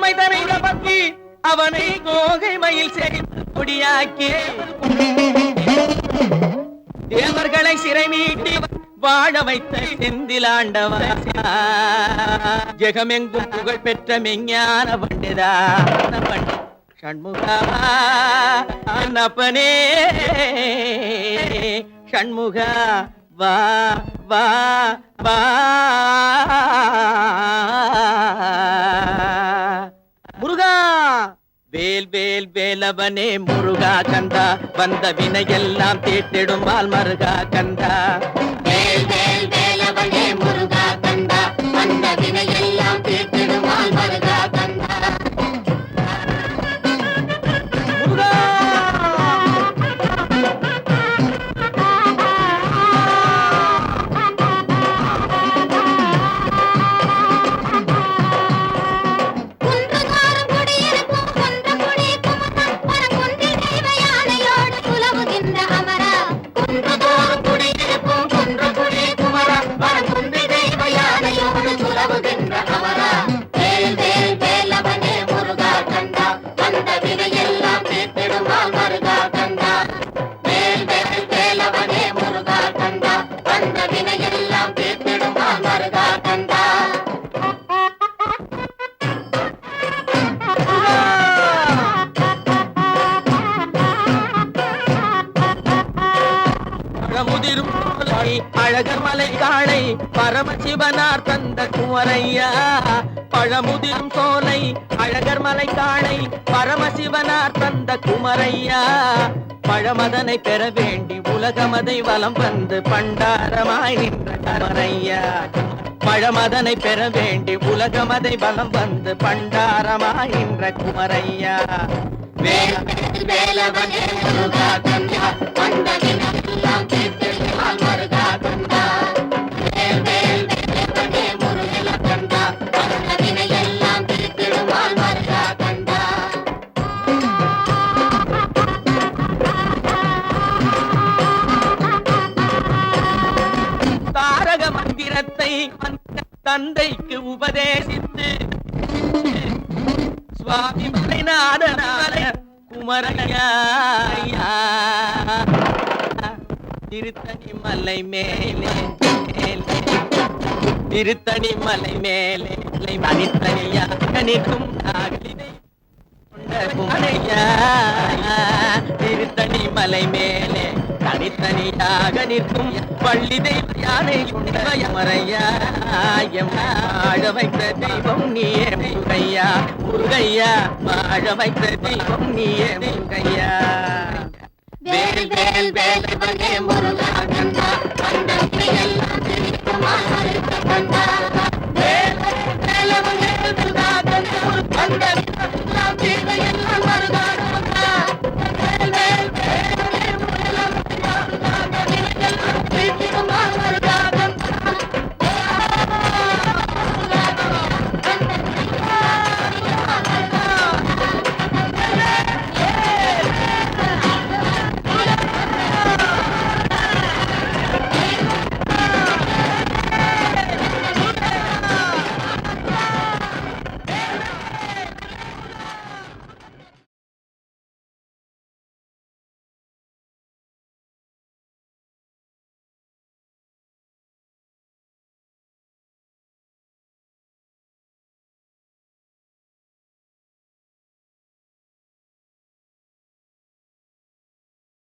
கொடுமை தனை பற்றி அவனை கோகை மயில் செய்யாக்கி தேவர்களை சிறை மீட்டி வாழ வைத்த செந்திலாண்டவன் ஜெகமெங்கும் புகழ் பெற்ற மெஞ்ஞான பண்டிதா ஷண்முகா அப்பனே ஷண்முகா வா வா வா முருகா வேல் வேல் வேலவனே முருகா கந்தா வந்த வினையெல்லாம் தீட்டிடுமால் மருகா கந்தா வேல் வேல் வேலவனே முருகா கந்தா வந்த வினையெல்லாம் தீட்டிடுமால் மருகா கந்தா முருகா அழகர் மலை காளை பரமசிவனார் தந்த குமரையா பழமுதிரும் சோலை அழகர் மலை காளை பரமசிவனார் தந்த குமரையா பழமதனை பெற வேண்டி உலகமதை வலம் வந்து பண்டாரமாய் நின்ற கமரையா பழமதனை பெற வேண்டி உலகமதை வலம் வந்து பண்டாரமாய் நின்ற குமரையா வேல் வேலவனே முருகா கந்தா வந்த வினையெல்லாம் தீட்டிடுமால் மருகா கந்தா வேல் வேல் வேலவனே முருகா கந்தா வந்த வினையெல்லாம் தீட்டிடுமால் மருகா கந்தா தாரக மந்திரத்தை தந்தைக்கு உபதேசித்து சுவாமி மலைநாதனால குமரையா திருத்தணி மலை மேலே திருத்தணி மலை மேலே மணித்தனியாக நிற்கும் நாகலினை குமரையா திருத்தணி மலை மேலே தனித்தனியாக நிற்கும் பள்ளி தெய்வ யானை குமரையா வாழ வைத்த தெய்வம் நீயே முருகையா முருகையா வாழ வைத்த தெய்வம் நீயே முருகையா வேல் வேல் வேலவனே முருகா கந்தா வந்த வினையெல்லாம் தீட்டிடுமால் மருகா கந்தா